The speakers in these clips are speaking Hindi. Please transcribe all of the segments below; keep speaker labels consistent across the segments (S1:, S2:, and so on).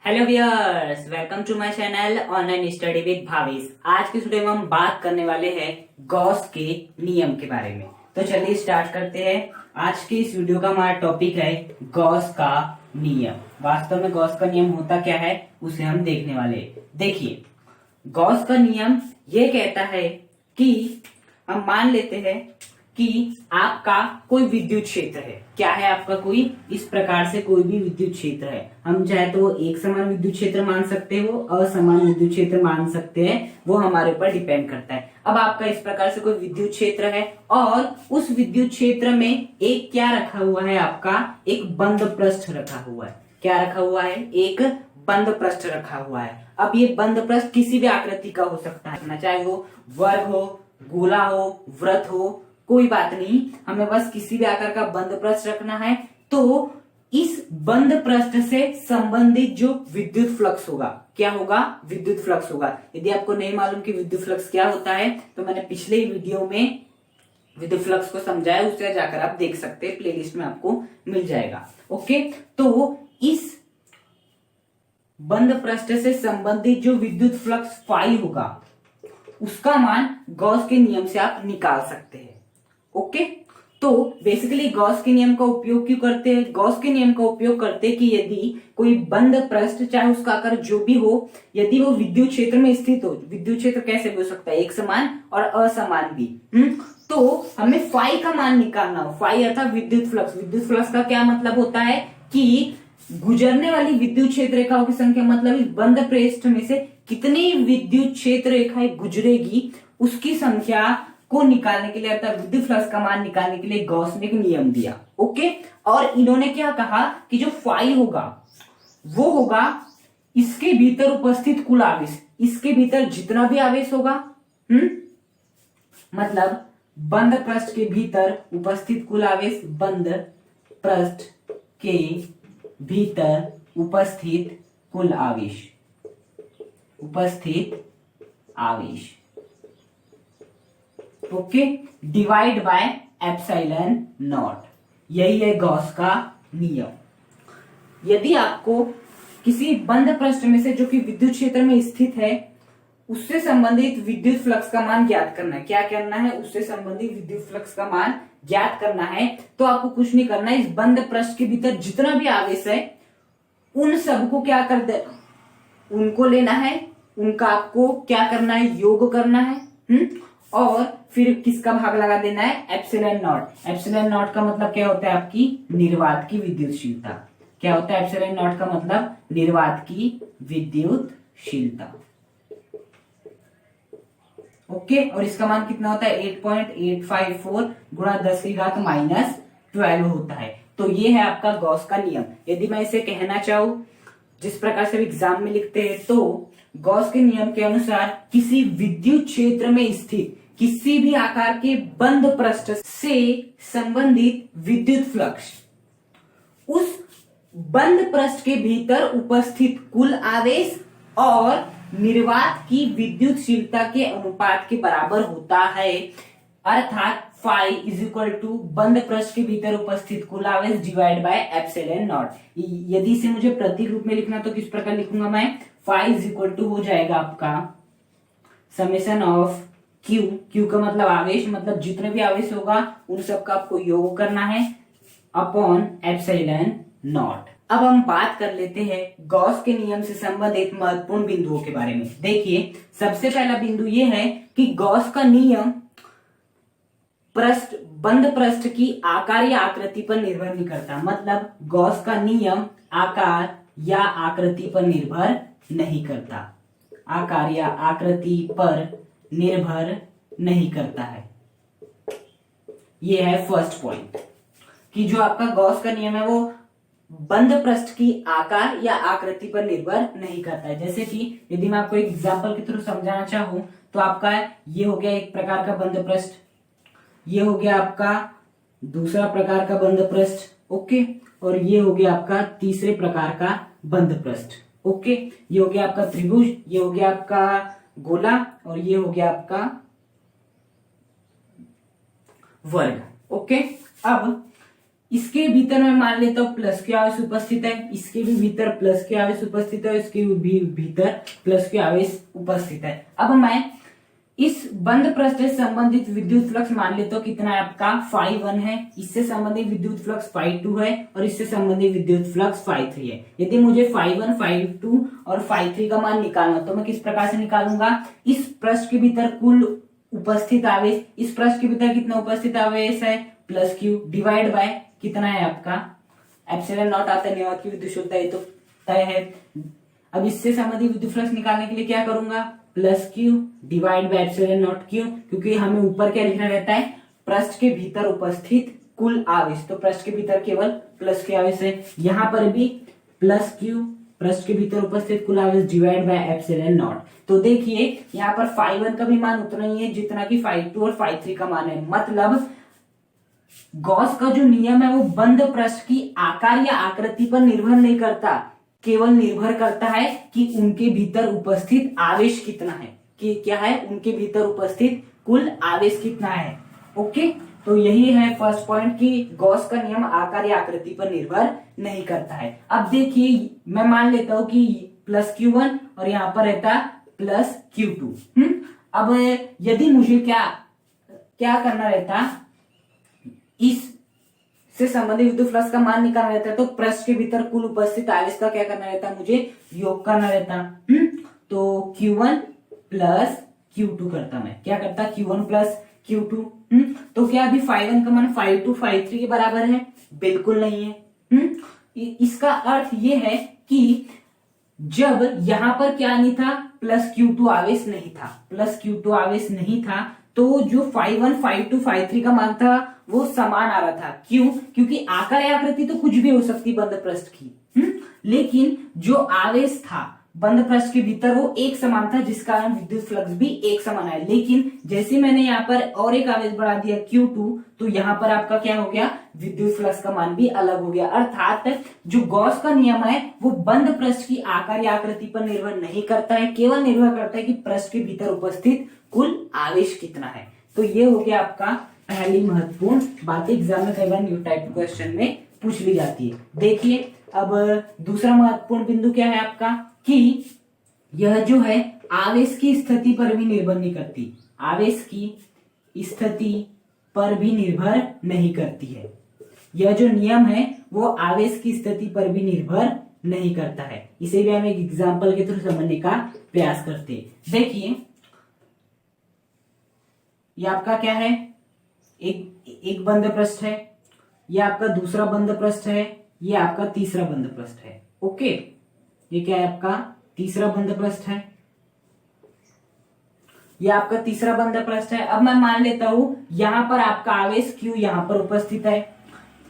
S1: Hello viewers, welcome to my channel online study with Bhavesh. आज की वीडियो में हम बात करने वाले हैं गॉस के नियम के बारे में। तो चलिए स्टार्ट करते हैं। आज की इस वीडियो का हमारा टॉपिक है गॉस का नियम। वास्तव में गॉस का नियम होता क्या है उसे हम देखने वाले हैं। देखिए, गॉस का नियम ये कहता है कि हम मान लेते हैं कि आपका कोई विद्युत क्षेत्र है। क्या है आपका? कोई इस प्रकार से कोई भी विद्युत क्षेत्र है। हम चाहे तो एक समान विद्युत क्षेत्र मान सकते हो, असमान विद्युत क्षेत्र मान सकते हैं, वो हमारे ऊपर डिपेंड करता है। अब आपका इस प्रकार से कोई विद्युत क्षेत्र है और उस विद्युत क्षेत्र में एक क्या रखा हुआ है? आपका एक बंद पृष्ठ रखा हुआ है। क्या रखा हुआ है? एक बंद पृष्ठ रखा हुआ है। अब ये बंद पृष्ठ किसी भी आकृति का हो सकता है, चाहे वो वर्ग हो, गोला हो, वृत्त हो, कोई बात नहीं, हमें बस किसी भी आकार का बंद पृष्ठ रखना है। तो इस बंद पृष्ठ से संबंधित जो विद्युत फ्लक्स होगा, क्या होगा? विद्युत फ्लक्स होगा। यदि आपको नहीं मालूम कि विद्युत फ्लक्स क्या होता है तो मैंने पिछले ही वीडियो में विद्युत फ्लक्स को समझाया, उससे जाकर आप देख सकते हैं, प्लेलिस्ट में आपको मिल जाएगा। ओके, तो इस बंद पृष्ठ से संबंधित जो विद्युत फ्लक्स फाई होगा उसका मान गॉस के नियम से आप निकाल सकते हैं। ओके, तो बेसिकली गॉस के नियम का उपयोग क्यों करते हैं? गॉस के नियम का उपयोग करते हैं कि यदि कोई बंद पृष्ठ, चाहे उसका आकार जो भी हो, यदि वो विद्युत क्षेत्र में स्थित हो, विद्युत क्षेत्र कैसे भी हो सकता है, एक समान और असमान भी, तो हमें फाई का मान निकालना हो। फाई अर्थात विद्युत फ्लक्स। विद्युत फ्लक्स का क्या मतलब होता है कि गुजरने वाली विद्युत क्षेत्र रेखाओं की संख्या, मतलब इस बंद पृष्ठ में से कितनी विद्युत क्षेत्र रेखाएं गुजरेगी उसकी संख्या को निकालने के लिए, अर्थात विद्युत फ्लक्स का मान निकालने के लिए गॉस ने एक नियम दिया। ओके, और इन्होंने क्या कहा कि जो फाई होगा वो होगा इसके भीतर उपस्थित कुल आवेश। इसके भीतर जितना भी आवेश होगा, मतलब बंद पृष्ठ के भीतर उपस्थित कुल आवेश, बंद पृष्ठ के भीतर उपस्थित कुल आवेश, उपस्थित आवेश, okay, divide by epsilon not. यही है गॉस का नियम। यदि आपको किसी बंद पृष्ठ में से जो कि विद्युत क्षेत्र में स्थित है उससे संबंधित विद्युत फ्लक्स का मान ज्ञात करना है, क्या करना है? उससे संबंधित विद्युत फ्लक्स का मान ज्ञात करना है, तो आपको कुछ नहीं करना है। इस बंद पृष्ठ के भीतर जितना भी आवेश है उन सबको क्या कर दे, उनको लेना है, उनका आपको क्या करना है? योग करना है। और फिर किसका भाग लगा देना है? Epsilon not. एप्सिलॉन नॉट का मतलब क्या होता है? आपकी निर्वात की विद्युतशीलता। क्या होता है एप्सिलॉन नॉट का मतलब? निर्वात की विद्युतशीलता। ओके, और इसका मान कितना होता है? 8.854 गुणा 10 की घात -12 होता है। तो ये है आपका गॉस का नियम। यदि मैं इसे कहना चाहूं जिस प्रकार से एग्जाम में लिखते हैं, तो गॉस के नियम के अनुसार किसी विद्युत क्षेत्र में स्थित किसी भी आकार के बंद पृष्ठ से संबंधित विद्युत फ्लक्स उस बंद पृष्ठ के भीतर उपस्थित कुल आवेश और निर्वात की विद्युतशीलता के अनुपात के बराबर होता है। अर्थात फाई इज इक्वल टू बंद पृष्ठ के भीतर उपस्थित कुल आवेश डिवाइड बाय एप्सिलॉन नॉट। यदि इसे मुझे प्रतीक रूप में लिखना तो किस प्रकार लिखूंगा मैं? फाई इज इक्वल टू हो जाएगा आपका समेशन ऑफ क्यू। क्यू का मतलब आवेश, मतलब जितने भी आवेश होगा उन सबका आपको योग करना है, अपॉन एप्सिलॉन नॉट। अब हम बात कर लेते हैं गॉस के नियम से संबंधित महत्वपूर्ण बिंदुओं के बारे में। देखिए, सबसे पहला बिंदु यह है कि गॉस का नियम पृष्ठ, बंद पृष्ठ की आकार या आकृति पर निर्भर नहीं करता। मतलब गॉस का नियम आकार या आकृति पर निर्भर नहीं करता, आकार या आकृति पर निर्भर नहीं करता है। यह है फर्स्ट पॉइंट कि जो आपका गॉस का नियम है वो बंद पृष्ठ की आकार या आकृति पर निर्भर नहीं करता है। जैसे कि यदि मैं आपको एक एग्जांपल के थ्रू समझाना चाहूं तो आपका ये हो गया एक प्रकार का बंद पृष्ठ, ये हो गया आपका दूसरा प्रकार का बंद पृष्ठ, ओके, और ये हो गया आपका तीसरे प्रकार का बंद पृष्ठ। ओके, ये हो गया आपका त्रिभुज, ये हो गया आपका गोला और ये हो गया आपका वर्ग। ओके, अब इसके भीतर मैं मान लेता हूं प्लस क्यू आवेश उपस्थित है, इसके भी भीतर प्लस क्यू आवेश उपस्थित है, इसके भी भीतर प्लस क्यू आवेश उपस्थित है। अब मैं इस बंद पृष्ठ से संबंधित विद्युत फ्लक्स मान लेता हूं कितना है आपका φ1 है, इससे संबंधित विद्युत फ्लक्स φ2 है और इससे संबंधित विद्युत फ्लक्स φ3 है। यदि मुझे φ1, φ2 और φ3 का मान निकालना तो मैं किस प्रकार से निकालूंगा, इस पृष्ठ के भीतर कुल उपस्थित आवेश, इस पृष्ठ के भीतर कितना उपस्थित आवेश है प्लस क्यू डिवाइड बाय कितना है आपका एप्सिलॉन नॉट आता है, की विद्युत शुद्धता ये तो तय है। अब इससे संबंधित विद्युत फ्लक्स निकालने के लिए क्या करूंगा, plus Q divide by epsilon not Q, क्योंकि हमें ऊपर क्या लिखना रहता है पृष्ठ के भीतर उपस्थित कुल आवेश, तो पृष्ठ के भीतर केवल प्लस क्यू आवेश है। यहाँ पर भी प्लस क्यू पृष्ठ के भीतर उपस्थित कुल आवेश डिवाइड बाय एप्सिलॉन नॉट। तो देखिए यहाँ पर φ1 का भी मान उतना ही है जितना कि φ2 और φ3 का मान है। मतलब गॉस का जो नियम है वो बंद पृष्ठ की आकार या आकृति पर निर्भर नहीं करता, केवल निर्भर करता है कि उनके भीतर उपस्थित आवेश कितना है, कि क्या है उनके भीतर उपस्थित कुल आवेश कितना है। ओके, तो यही है फर्स्ट पॉइंट कि गॉस का नियम आकार या आकृति पर निर्भर नहीं करता है। अब देखिए मैं मान लेता हूं कि प्लस Q1 और यहाँ पर रहता प्लस Q2। अब यदि मुझे क्या करना रहता, इस से संबंधित विद्युत फ्लक्स का मान निकालना रहता है तो पृष्ठ के भीतर कुल उपस्थित आवेश का क्या करना रहता, मुझे योग करना रहता। तो Q1 प्लस Q2 करता, मैं क्या करता Q1 प्लस Q2। तो क्या अभी φ1 का मान φ2 φ3 के बराबर है, बिल्कुल नहीं है। इसका अर्थ ये है कि जब यहां पर क्या नहीं था प्लस Q2 आवेश नहीं था, प्लस Q2 आवेश नहीं था तो जो φ1 φ2 φ3 का मान था वो समान आ रहा था। क्यों, क्योंकि आकार या आकृति तो कुछ भी हो सकती बंद पृष्ठ की, लेकिन जो आवेश था बंद पृष्ठ के भीतर वो एक समान था, जिस कारण विद्युत फ्लक्स भी एक समान है। लेकिन जैसे मैंने यहाँ पर और एक आवेश बढ़ा दिया Q2 तो यहाँ पर आपका क्या हो गया, विद्युत फ्लक्स का मान भी अलग हो गया। अर्थात जो गॉस का नियम है वो बंद पृष्ठ की आकार या आकृति पर निर्भर नहीं करता है, केवल निर्भर करता है कि पृष्ठ के भीतर उपस्थित कुल आवेश कितना है। तो ये हो गया आपका पहली महत्वपूर्ण बात, एग्जाम में कई बार न्यू टाइप क्वेश्चन में पूछ ली जाती है। देखिए अब दूसरा महत्वपूर्ण बिंदु क्या है आपका, कि यह जो है आवेश की स्थिति पर भी निर्भर नहीं करती, आवेश की स्थिति पर भी निर्भर नहीं करती है। यह जो नियम है वो आवेश की स्थिति पर भी निर्भर नहीं करता है। इसे भी हम एक एग्जाम्पल के थ्रू समझने का प्रयास करते हैं। देखिए ये आपका क्या है, एक बंद पृष्ठ है, ये आपका दूसरा बंद पृष्ठ है, ये आपका तीसरा बंद पृष्ठ है। ओके, ये क्या है आपका तीसरा बंद पृष्ठ है, ये आपका तीसरा बंद पृष्ठ है। अब मैं मान लेता हूं यहां पर आपका आवेश Q यहां पर उपस्थित है,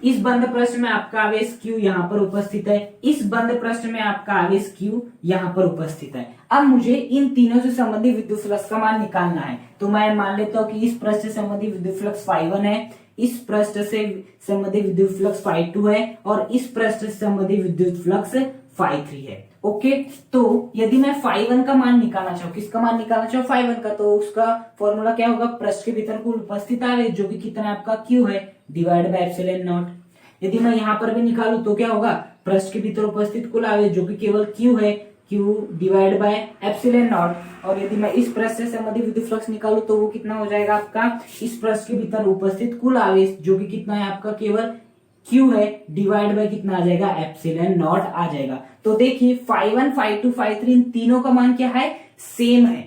S1: इस बंद पृष्ठ में आपका आवेश Q यहां पर उपस्थित है, इस बंद पृष्ठ में आपका आवेश Q यहां पर उपस्थित है। अब मुझे इन तीनों से संबंधित विद्युत फ्लक्स का मान निकालना है, तो मैं मान लेता हूं कि इस पृष्ठ से संबंधित विद्युत फ्लक्स φ1 है, इस पृष्ठ से संबंधित विद्युत फ्लक्स φ2 है और इस पृष्ठ से संबंधित विद्युत फ्लक्स φ3 है। ओके, तो यदि मैं φ1 का मान निकालना चाहूँ, किसका मान निकालना चाहूँ φ1 का, तो उसका फॉर्मूला क्या होगा, पृष्ठ के भीतर कुल उपस्थित आवेश जो कि कितना आपका Q है डिवाइड बाय एप्सिलॉन नॉट। यदि मैं यहाँ पर भी निकालूं तो क्या होगा, पृष्ठ के भीतर उपस्थित कुल आवेश जो कि केवल Q है, Q divide by epsilon not. और यदि मैं इस पृष्ठ से संबंधित विद्युत फ्लक्स निकालूं तो वो कितना हो जाएगा आपका, इस पृष्ठ के भीतर उपस्थित कुल आवेश जो कि कितना है आपका केवल Q है डिवाइड बाय कितना आ जाएगा, एप्सिलॉन नॉट आ जाएगा। तो देखिए φ1 φ2 φ3 इन तीनों का मान क्या है, सेम है।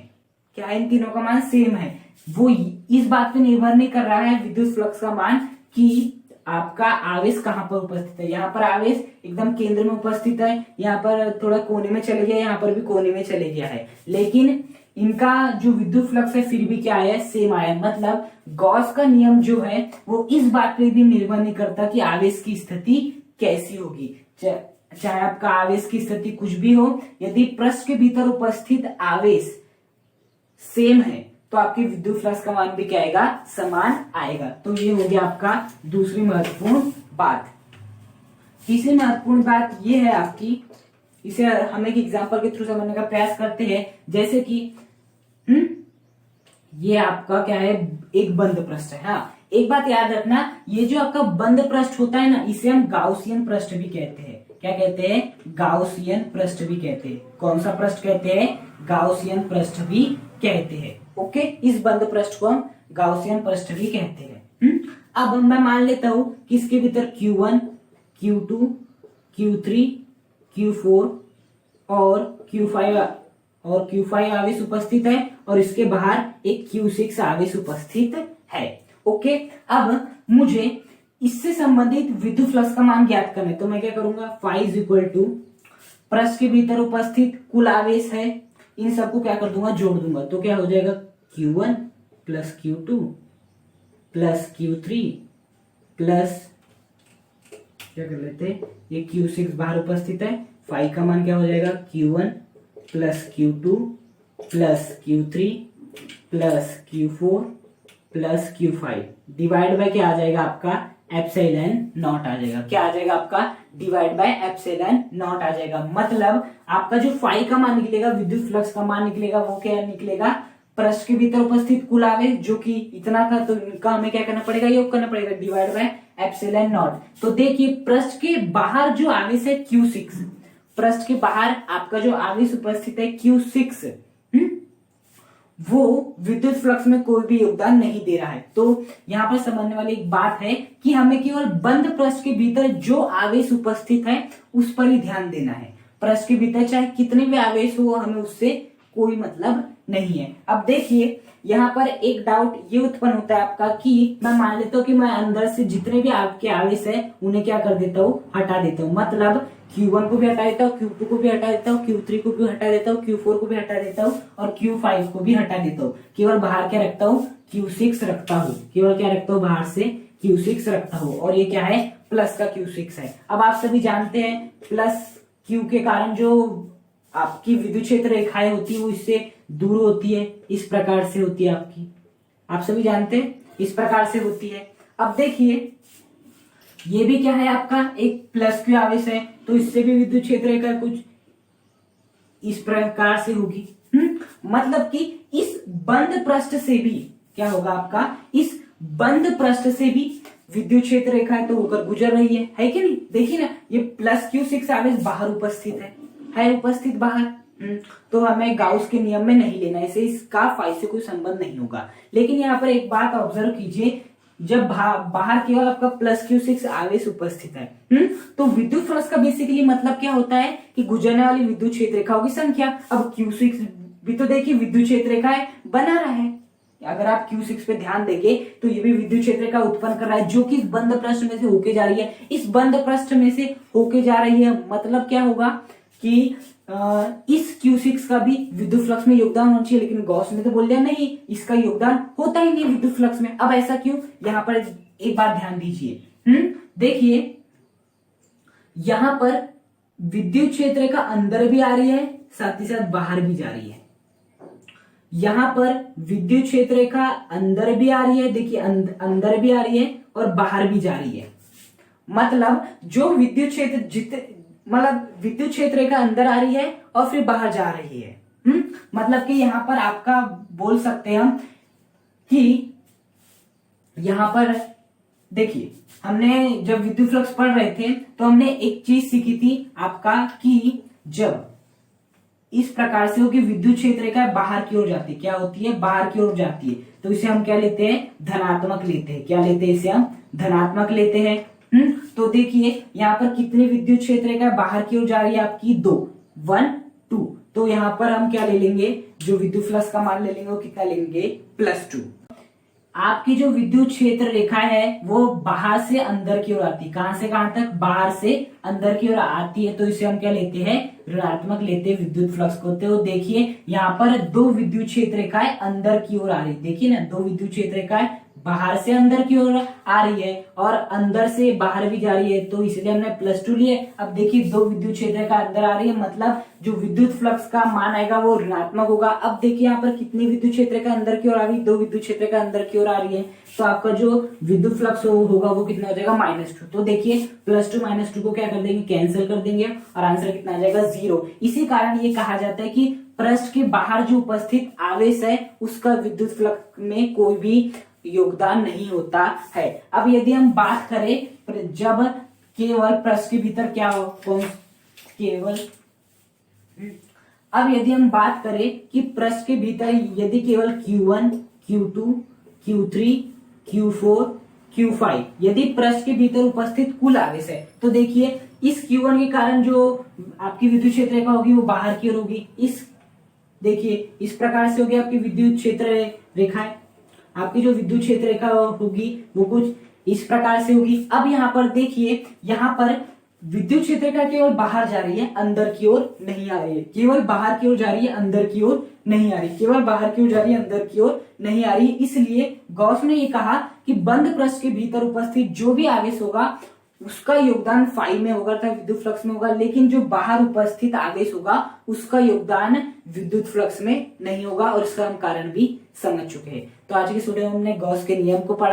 S1: क्या है, इन तीनों का मान सेम है। वो इस बात पे निर्भर नहीं कर रहा है विद्युत फ्लक्स का मान कि आपका आवेश कहां पर उपस्थित है। यहाँ पर आवेश एकदम केंद्र में उपस्थित है, यहाँ पर थोड़ा कोने में चले गया, यहाँ पर भी कोने में चले गया है, लेकिन इनका जो विद्युत फ्लक्स है फिर भी क्या है, सेम आया। मतलब गॉस का नियम जो है वो इस बात पे भी निर्भर नहीं करता कि आवेश की स्थिति कैसी होगी, चाहे आपका आवेश की स्थिति कुछ भी हो, यदि पृष्ठ के भीतर उपस्थित आवेश सेम है तो आपकी विद्युत फ्लक्स का मान भी क्या आएगा, समान आएगा। तो ये हो गया आपका दूसरी महत्वपूर्ण बात। तीसरी महत्वपूर्ण बात ये है आपकी, इसे हम एक एग्जांपल के थ्रू समझने का प्रयास करते हैं। जैसे कि ये आपका क्या है, एक बंद पृष्ठ है। हाँ, एक बात याद रखना, ये जो आपका बंद पृष्ठ होता है ना, इसे हम गाउसियन पृष्ठ भी कहते हैं। क्या कहते हैं? गाउसियन पृष्ठ भी कहते हैं। कौन सा पृष्ठ कहते हैं? गाउसियन पृष्ठ भी कहते हैं। ओके, इस बंद पृष्ठ को हम गाउसियन पृष्ठ भी कहते हैं। अब मैं मान लेता हूं कि इसके भीतर Q1, Q2, Q3, Q4 और Q5 आवेश उपस्थित है और इसके बाहर एक Q6 आवेश उपस्थित है। ओके, अब मुझे इससे संबंधित विद्युत फ्लक्स का मान ज्ञात करना है, तो मैं क्या करूंगा, फाई इज इक्वल टू पृष्ठ के भीतर उपस्थित कुल आवेश है, इन सबको क्या कर दूंगा, जोड़ दूंगा। तो क्या हो जाएगा, Q1 plus Q2 plus Q3 plus क्या कर लेते हैं, ये Q6 बाहर उपस्थित है, फाई का मान क्या हो जाएगा, Q1 plus Q2 plus Q3 plus Q4 plus Q5 divide by क्या आ जाएगा आपका, एप्सिलॉन नॉट आ जाएगा। क्या आ जाएगा आपका, डिवाइड बाय एप्सिलॉन नॉट आ जाएगा। मतलब आपका जो फाई का मान निकलेगा, विद्युत फ्लक्स का मान निकलेगा, वो क्या निकलेगा, पृष्ठ के भीतर उपस्थित कुल आवेश जो कि इतना था, तो इनका हमें क्या करना पड़ेगा, योग करना पड़ेगा, डिवाइड बाय एप्सिलॉन नॉट। तो देखिए पृष्ठ के बाहर जो आवेश है Q6, पृष्ठ के बाहर आपका जो आवेश उपस्थित है Q6, वो विद्युत फ्लक्स में कोई भी योगदान नहीं दे रहा है। तो यहां पर समझने वाली एक बात है कि हमें केवल बंद पृष्ठ के भीतर जो आवेश उपस्थित है उस पर ही ध्यान देना है। पृष्ठ के भीतर चाहे कितने भी आवेश हो, हमें उससे कोई मतलब नहीं है। अब देखिए यहाँ पर एक डाउट ये उत्पन्न होता है आपका कि मैं मान लेता हूँ कि मैं अंदर से जितने भी आपके आवेश है उन्हें क्या कर देता हूँ, हटा देता हूँ। मतलब Q1 को भी हटा देता हूँ, Q2 को भी हटा देता हूँ, Q3 को भी हटा देता हूँ, Q4 को भी हटा देता हूँ और Q5 को भी हटा देता हूँ। केवल बाहर क्या रखता हूँ, Q6 रखता हूँ। केवल क्या रखता हूँ, बाहर से Q6 रखता हूँ। और ये क्या है, प्लस का Q6 है। अब आप सभी जानते हैं प्लस Q के कारण जो आपकी विद्युत क्षेत्र रेखाएं होती है वो इससे दूर होती है, इस प्रकार से होती है आपकी, आप सभी जानते हैं इस प्रकार से होती है। अब देखिए ये भी क्या है, आपका एक प्लस Q आवेश है, तो इससे भी विद्युत क्षेत्र रेखा कुछ इस प्रकार से होगी। मतलब कि इस बंद पृष्ठ से भी क्या होगा आपका, इस बंद पृष्ठ से भी विद्युत क्षेत्र रेखा तो होकर गुजर रही है कि नहीं। देखिए ना, ये प्लस Q6 आवेश बाहर उपस्थित है उपस्थित बाहर। तो हमें गाउस के नियम में नहीं लेना, इसे इसका फाई से कोई संबंध नहीं होगा। लेकिन यहाँ पर एक बात ऑब्जर्व कीजिए, जब बाहर केवल आपका प्लस Q6 आवेश उपस्थित है, तो विद्युत फ्लक्स का बेसिकली मतलब क्या होता है कि गुजरने वाली विद्युत क्षेत्र रेखाओं की संख्या। अब Q6 भी तो देखिए विद्युत क्षेत्र रेखा बना रहा है। अगर आप Q6 पे ध्यान देंगे तो ये भी विद्युत क्षेत्र रेखा उत्पन्न कर रहा है, जो कि इस बंद पृष्ठ में से होके जा रही है। इस बंद पृष्ठ में से होके जा रही है, मतलब क्या होगा कि इस Q6 का भी विद्युत फ्लक्स में योगदान होना चाहिए। लेकिन गॉस ने तो बोल दिया नहीं, इसका योगदान होता ही नहीं विद्युत फ्लक्स में। अब ऐसा क्यों, यहां पर एक बात ध्यान दीजिए। देखिए यहां पर विद्युत क्षेत्र का अंदर भी आ रही है, साथ ही साथ बाहर भी जा रही है। यहां पर विद्युत क्षेत्र का अंदर भी आ रही है, देखिए अंदर भी आ रही है और बाहर भी जा रही है। मतलब जो विद्युत क्षेत्र मतलब विद्युत क्षेत्र का अंदर आ रही है और फिर बाहर जा रही है। मतलब कि यहां पर आपका बोल सकते हैं हम कि यहां पर देखिए, हमने जब विद्युत फ्लक्स पढ़ रहे थे तो हमने एक चीज सीखी थी आपका कि जब इस प्रकार से हो कि विद्युत क्षेत्र रेखा बाहर की ओर जाती है, क्या होती है, बाहर की ओर जाती है, तो इसे हम क्या लेते हैं, धनात्मक लेते हैं। क्या लेते हैं, इसे हम धनात्मक लेते हैं। तो देखिए यहाँ पर कितनी विद्युत क्षेत्र रेखा बाहर की ओर जा रही है आपकी, 2, 1, 2। तो यहाँ पर हम क्या ले लेंगे, जो विद्युत फ्लक्स का मान ले लेंगे वो कितना लेंगे, +2। आपकी जो विद्युत क्षेत्र रेखा है वो बाहर से अंदर की ओर आती है। कहां से कहां तक, बाहर से अंदर की ओर आती है, तो इसे हम क्या लेते हैं, ऋणात्मक लेते हैं विद्युत फ्लक्स को। तो देखिए यहाँ पर 2 विद्युत क्षेत्र रेखाएं अंदर की ओर आ रही है। देखिए ना, 2 विद्युत क्षेत्र रेखाएं बाहर से अंदर की ओर आ रही है और अंदर से बाहर भी जा रही है, तो इसलिए हमने +2 लिए। अब देखिए 2 विद्युत क्षेत्र का अंदर आ रही है, मतलब जो विद्युत फ्लक्स का मान आएगा वो ऋणात्मक होगा। अब देखिए यहाँ पर कितनी विद्युत क्षेत्र का अंदर की ओर आ रही है, 2 विद्युत क्षेत्र का अंदर की ओर आ रही है, तो आपका जो विद्युत फ्लक्स होगा वो कितना हो जाएगा, -2। तो देखिए +2 -2 को क्या कर देंगे, कैंसिल कर देंगे और आंसर कितना आ जाएगा, 0। इसी कारण ये कहा जाता है कि पृष्ठ के बाहर जो उपस्थित आवेश है उसका विद्युत फ्लक्स में कोई भी योगदान नहीं होता है। अब यदि हम बात करें जब केवल पृष्ठ के भीतर क्या हो, केवल अब यदि हम बात करें कि पृष्ठ के भीतर यदि केवल Q1, Q2, Q3, Q4, Q5 यदि पृष्ठ के भीतर उपस्थित कुल आवेश है, तो देखिए इस Q1 के कारण जो आपकी विद्युत क्षेत्र रेखा होगी वो बाहर की ओर होगी। इस देखिए इस प्रकार से होगी आपकी विद्युत क्षेत्र रेखा है। आपकी जो विद्युत क्षेत्र रेखा होगी वो कुछ इस प्रकार से होगी। अब यहाँ पर देखिए, यहाँ पर विद्युत क्षेत्र रेखा केवल बाहर जा रही है, अंदर की ओर नहीं आ रही है। केवल बाहर की ओर जा रही है, अंदर की ओर नहीं आ रही। केवल बाहर की ओर जा रही है, अंदर की ओर नहीं आ रही। इसलिए गॉस ने ये कहा कि बंद पृष्ठ के भीतर उपस्थित जो भी आवेश होगा उसका योगदान फाई में होगा अर्थात विद्युत फ्लक्स में होगा, लेकिन जो बाहर उपस्थित आवेश होगा उसका योगदान विद्युत फ्लक्स में नहीं होगा। और इसका हम कारण भी समझ चुके हैं। तो आज की वीडियो में हमने गॉस के नियम को पढ़ा।